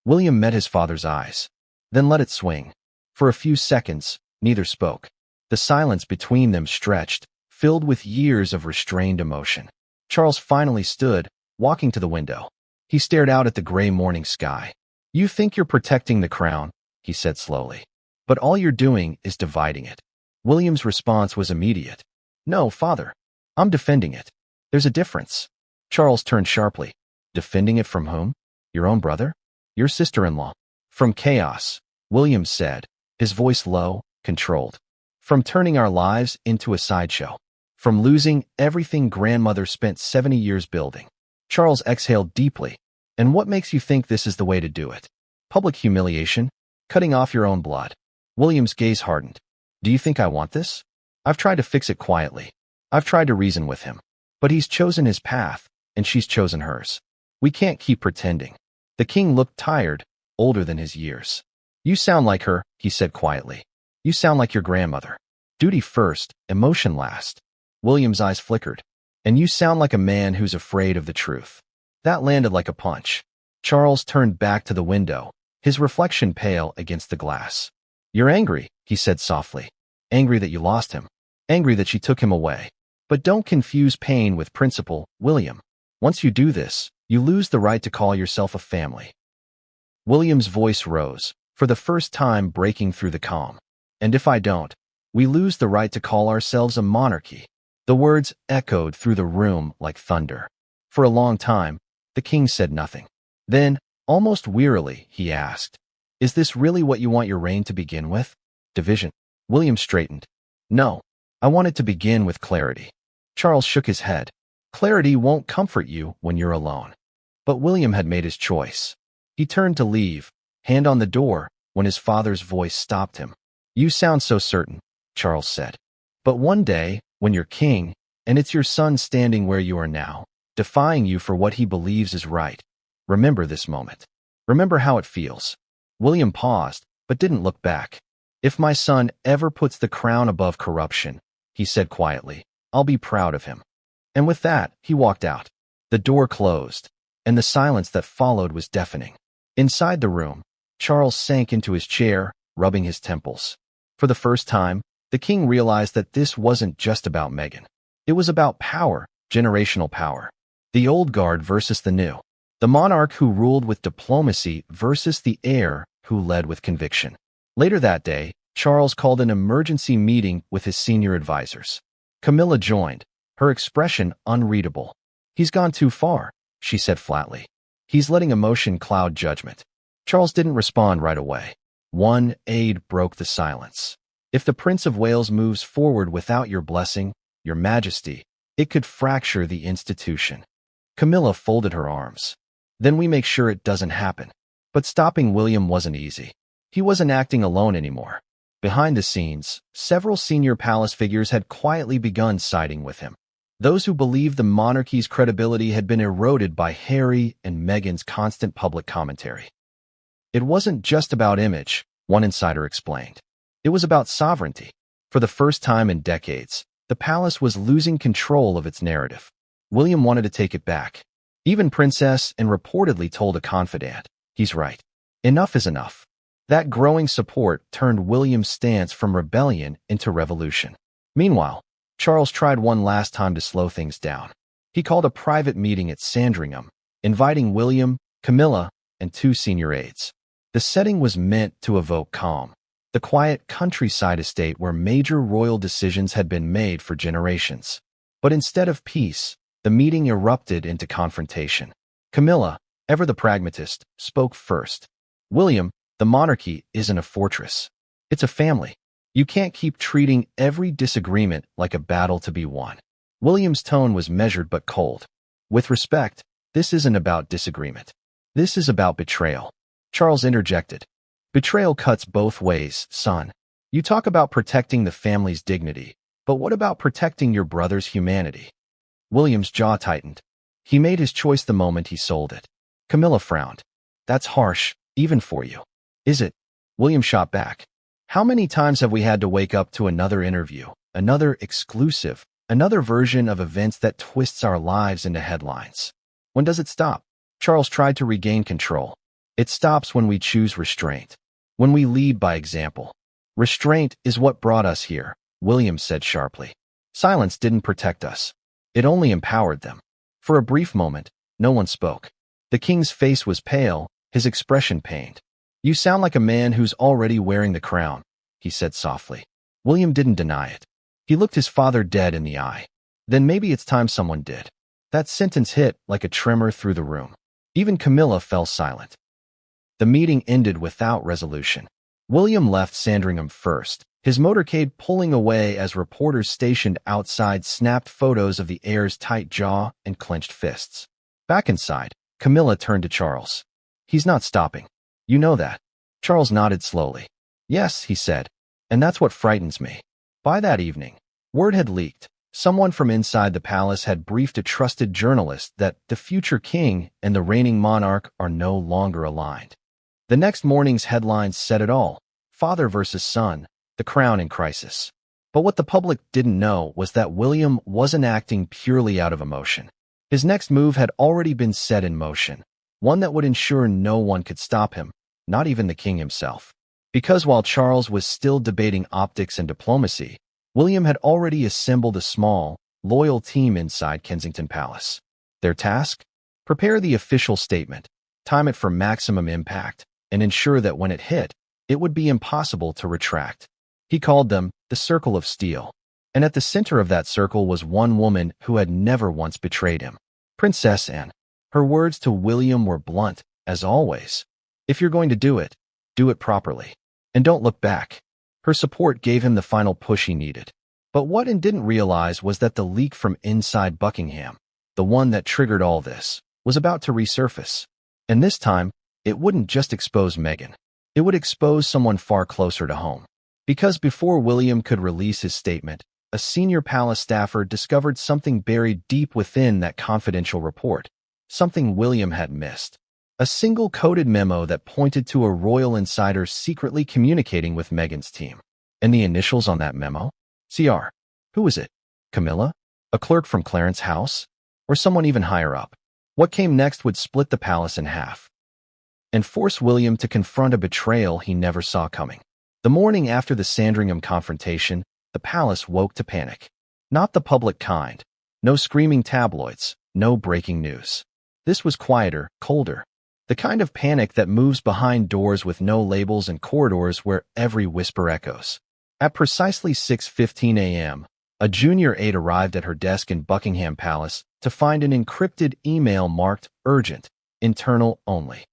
William met his father's eyes. Then let it swing. For a few seconds, neither spoke. The silence between them stretched, filled with years of restrained emotion. Charles finally stood, walking to the window. He stared out at the gray morning sky. "You think you're protecting the crown," he said slowly. "But all you're doing is dividing it." William's response was immediate. "No, father. I'm defending it." There's a difference. Charles turned sharply. Defending it from whom? Your own brother? Your sister-in-law? From chaos, William said, his voice low, controlled. From turning our lives into a sideshow. From losing everything grandmother spent 70 years building. Charles exhaled deeply. And what makes you think this is the way to do it? Public humiliation? Cutting off your own blood? William's gaze hardened. Do you think I want this? I've tried to fix it quietly. I've tried to reason with him. But he's chosen his path, and she's chosen hers. We can't keep pretending. The king looked tired, older than his years. You sound like her, he said quietly. You sound like your grandmother. Duty first, emotion last. William's eyes flickered. And you sound like a man who's afraid of the truth. That landed like a punch. Charles turned back to the window, his reflection pale against the glass. You're angry, he said softly. Angry that you lost him. Angry that she took him away. But don't confuse pain with principle, William. Once you do this, you lose the right to call yourself a family. William's voice rose, for the first time breaking through the calm. And if I don't, we lose the right to call ourselves a monarchy. The words echoed through the room like thunder. For a long time, the king said nothing. Then, almost wearily, he asked, Is this really what you want your reign to begin with? Division. William straightened. No, I want it to begin with clarity. Charles shook his head. Clarity won't comfort you when you're alone. But William had made his choice. He turned to leave, hand on the door, when his father's voice stopped him. You sound so certain, Charles said. But one day, when you're king, and it's your son standing where you are now, defying you for what he believes is right, remember this moment. Remember how it feels. William paused, but didn't look back. If my son ever puts the crown above corruption, he said quietly, I'll be proud of him. And with that, he walked out. The door closed, and the silence that followed was deafening. Inside the room, Charles sank into his chair, rubbing his temples. For the first time, the king realized that this wasn't just about Meghan. It was about power, generational power. The old guard versus the new. The monarch who ruled with diplomacy versus the heir who led with conviction. Later that day, Charles called an emergency meeting with his senior advisors. Camilla joined, her expression unreadable. He's gone too far, she said flatly. He's letting emotion cloud judgment. Charles didn't respond right away. One aide broke the silence. If the Prince of Wales moves forward without your blessing, your majesty, it could fracture the institution. Camilla folded her arms. Then we make sure it doesn't happen. But stopping William wasn't easy. He wasn't acting alone anymore. Behind the scenes, several senior palace figures had quietly begun siding with him. Those who believed the monarchy's credibility had been eroded by Harry and Meghan's constant public commentary. It wasn't just about image, one insider explained. It was about sovereignty. For the first time in decades, the palace was losing control of its narrative. William wanted to take it back. Even Princess and reportedly told a confidant, he's right. Enough is enough. That growing support turned William's stance from rebellion into revolution. Meanwhile, Charles tried one last time to slow things down. He called a private meeting at Sandringham, inviting William, Camilla, and 2 senior aides. The setting was meant to evoke calm. The quiet countryside estate where major royal decisions had been made for generations. But instead of peace, the meeting erupted into confrontation. Camilla, ever the pragmatist, spoke first. William, the monarchy isn't a fortress. It's a family. You can't keep treating every disagreement like a battle to be won. William's tone was measured but cold. With respect, this isn't about disagreement. This is about betrayal. Charles interjected. Betrayal cuts both ways, son. You talk about protecting the family's dignity, but what about protecting your brother's humanity? William's jaw tightened. He made his choice the moment he sold it. Camilla frowned. That's harsh, even for you. Is it? William shot back. How many times have we had to wake up to another interview, another exclusive, another version of events that twists our lives into headlines? When does it stop? Charles tried to regain control. It stops when we choose restraint. When we lead by example. Restraint is what brought us here, William said sharply. Silence didn't protect us. It only empowered them. For a brief moment, no one spoke. The king's face was pale, his expression pained. You sound like a man who's already wearing the crown, he said softly. William didn't deny it. He looked his father dead in the eye. Then maybe it's time someone did. That sentence hit like a tremor through the room. Even Camilla fell silent. The meeting ended without resolution. William left Sandringham first, his motorcade pulling away as reporters stationed outside snapped photos of the heir's tight jaw and clenched fists. Back inside, Camilla turned to Charles. "He's not stopping. You know that." Charles nodded slowly. "Yes," he said, "and that's what frightens me." By that evening, word had leaked. Someone from inside the palace had briefed a trusted journalist that the future king and the reigning monarch are no longer aligned. The next morning's headlines said it all: father versus son, the crown in crisis. But what the public didn't know was that William wasn't acting purely out of emotion. His next move had already been set in motion, one that would ensure no one could stop him, not even the king himself. Because while Charles was still debating optics and diplomacy, William had already assembled a small, loyal team inside Kensington Palace. Their task? Prepare the official statement, time it for maximum impact, and ensure that when it hit, it would be impossible to retract. He called them the Circle of Steel. And at the center of that circle was one woman who had never once betrayed him, Princess Anne. Her words to William were blunt, as always. "If you're going to do it properly. And don't look back." Her support gave him the final push he needed. But what Anne didn't realize was that the leak from inside Buckingham, the one that triggered all this, was about to resurface. And this time, it wouldn't just expose Meghan. It would expose someone far closer to home. Because before William could release his statement, a senior palace staffer discovered something buried deep within that confidential report. Something William had missed. A single coded memo that pointed to a royal insider secretly communicating with Meghan's team. And the initials on that memo? CR. Who was it? Camilla? A clerk from Clarence House? Or someone even higher up? What came next would split the palace in half and force William to confront a betrayal he never saw coming. The morning after the Sandringham confrontation, the palace woke to panic. Not the public kind. No screaming tabloids, no breaking news. This was quieter, colder. The kind of panic that moves behind doors with no labels and corridors where every whisper echoes. At precisely 6:15 a.m., a junior aide arrived at her desk in Buckingham Palace to find an encrypted email marked urgent, internal only.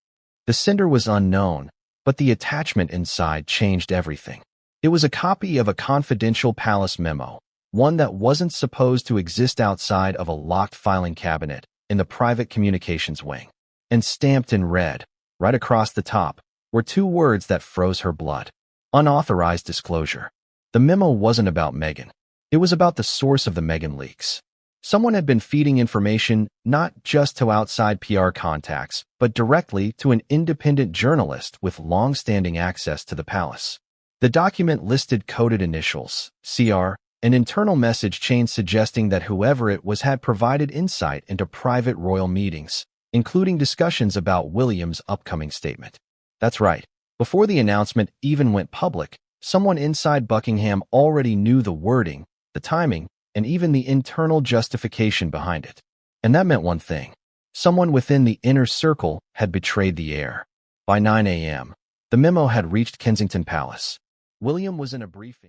The sender was unknown, but the attachment inside changed everything. It was a copy of a confidential palace memo, one that wasn't supposed to exist outside of a locked filing cabinet in the private communications wing. And stamped in red, right across the top, were two words that froze her blood. Unauthorized disclosure. The memo wasn't about Meghan. It was about the source of the Meghan leaks. Someone had been feeding information not just to outside PR contacts, but directly to an independent journalist with long-standing access to the palace. The document listed coded initials, CR, an internal message chain suggesting that whoever it was had provided insight into private royal meetings, including discussions about William's upcoming statement. That's right. Before the announcement even went public, someone inside Buckingham already knew the wording, the timing, and even the internal justification behind it. And that meant one thing. Someone within the inner circle had betrayed the heir. By 9 a.m., the memo had reached Kensington Palace. William was in a briefing.